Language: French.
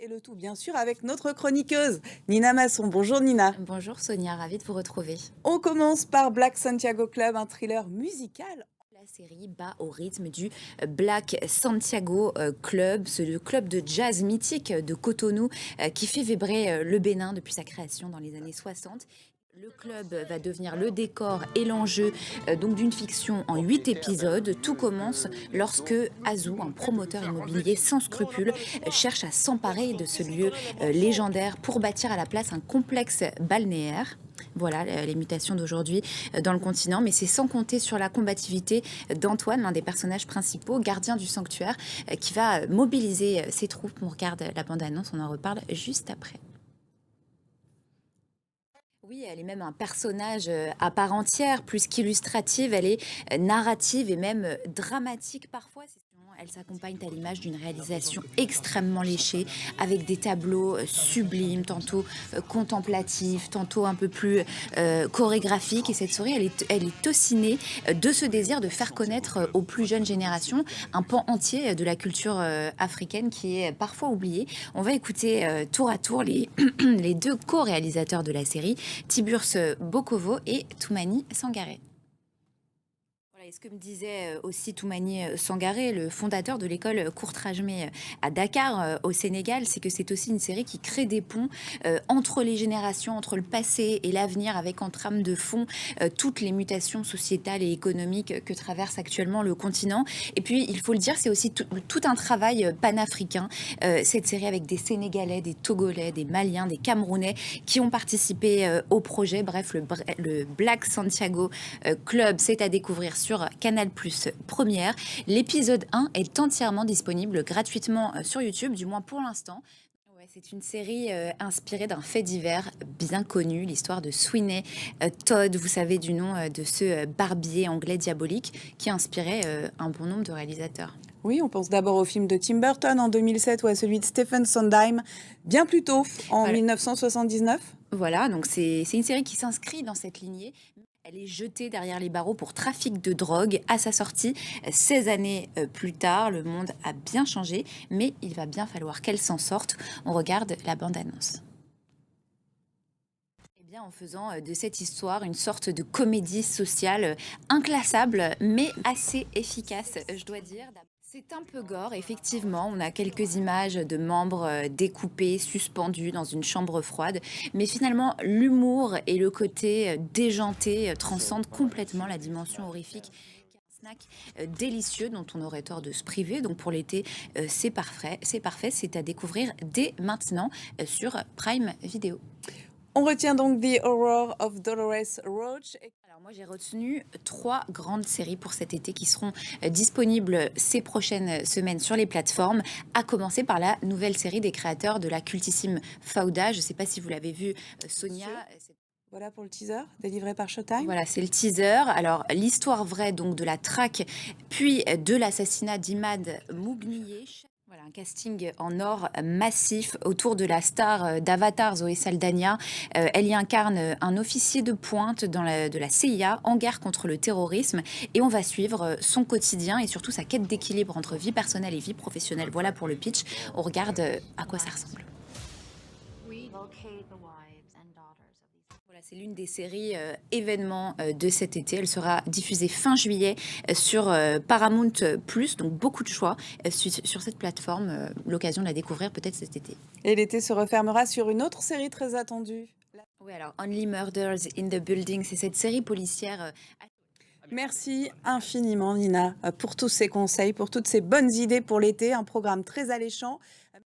Et le tout, bien sûr, avec notre chroniqueuse, Nina Masson. Bonjour Nina. Bonjour Sonia, ravie de vous retrouver. On commence par Black Santiago Club, un thriller musical. La série bat au rythme du Black Santiago Club, le club de jazz mythique de Cotonou qui fait vibrer le Bénin depuis sa création dans les années 60. Le club va devenir le décor et l'enjeu donc d'une fiction en 8 épisodes. Tout commence lorsque Azou, un promoteur immobilier sans scrupules, cherche à s'emparer de ce lieu légendaire pour bâtir à la place un complexe balnéaire. Voilà les mutations d'aujourd'hui dans le continent, mais c'est sans compter sur la combativité d'Antoine, l'un des personnages principaux, gardien du sanctuaire, qui va mobiliser ses troupes. On regarde la bande-annonce, on en reparle juste après. Oui, elle est même un personnage à part entière, plus qu'illustrative, elle est narrative et même dramatique parfois. Elle s'accompagne à l'image d'une réalisation extrêmement léchée, avec des tableaux sublimes, tantôt contemplatifs, tantôt un peu plus chorégraphiques. Et cette souris, elle est aussi née de ce désir de faire connaître aux plus jeunes générations un pan entier de la culture africaine qui est parfois oubliée. On va écouter tour à tour les, les deux co-réalisateurs de la série, Tiburce Bokovo et Toumani Sangaré. Voilà, et ce que me disait aussi Toumani Sangaré, le fondateur de l'école Courtrajmé à Dakar, au Sénégal, c'est que c'est aussi une série qui crée des ponts entre les générations, entre le passé et l'avenir, avec en trame de fond toutes les mutations sociétales et économiques que traverse actuellement le continent. Et puis, il faut le dire, c'est aussi tout un travail panafricain, cette série avec des Sénégalais, des Togolais, des Maliens, des Camerounais qui ont participé au projet. Bref, le Black Santiago Club, c'est à découvrir sur Canal+ Première. L'épisode 1 est entièrement disponible gratuitement sur YouTube, du moins pour l'instant. Ouais, c'est une série inspirée d'un fait divers bien connu, l'histoire de Sweeney Todd, vous savez, du nom de ce barbier anglais diabolique qui a inspiré un bon nombre de réalisateurs. Oui, on pense d'abord au film de Tim Burton en 2007 ou à celui de Stephen Sondheim bien plus tôt, en Voilà, 1979. voilà, donc c'est une série qui s'inscrit dans cette lignée. Elle est jetée derrière les barreaux pour trafic de drogue à sa sortie. 16 années plus tard, le monde a bien changé, mais il va bien falloir qu'elle s'en sorte. On regarde la bande-annonce. Eh bien, en faisant de cette histoire une sorte de comédie sociale inclassable, mais assez efficace, je dois dire. C'est un peu gore, effectivement. On a quelques images de membres découpés, suspendus dans une chambre froide. Mais finalement, l'humour et le côté déjanté transcendent complètement la dimension horrifique. Snack délicieux dont on aurait tort de se priver. Donc pour l'été, c'est parfait. C'est à découvrir dès maintenant sur Prime Video. On retient donc The Horror of Dolores Roach. Alors moi j'ai retenu 3 grandes séries pour cet été qui seront disponibles ces prochaines semaines sur les plateformes, à commencer par la nouvelle série des créateurs de la cultissime Fauda. Je ne sais pas si vous l'avez vu, Sonia. Voilà pour le teaser, délivré par Showtime. Voilà, c'est le teaser. Alors l'histoire vraie donc de la traque puis de l'assassinat d'Imad Mougnier. Voilà, un casting en or massif autour de la star d'Avatar, Zoé Saldana. Elle y incarne un officier de pointe de la CIA en guerre contre le terrorisme. Et on va suivre son quotidien et surtout sa quête d'équilibre entre vie personnelle et vie professionnelle. Voilà pour le pitch. On regarde à quoi ça ressemble. Voilà, c'est l'une des séries événements de cet été. Elle sera diffusée fin juillet sur Paramount+, donc beaucoup de choix sur cette plateforme. L'occasion de la découvrir peut-être cet été. Et l'été se refermera sur une autre série très attendue. Oui, alors Only Murders in the Building, c'est cette série policière. Merci infiniment Nina pour tous ces conseils, pour toutes ces bonnes idées pour l'été, un programme très alléchant.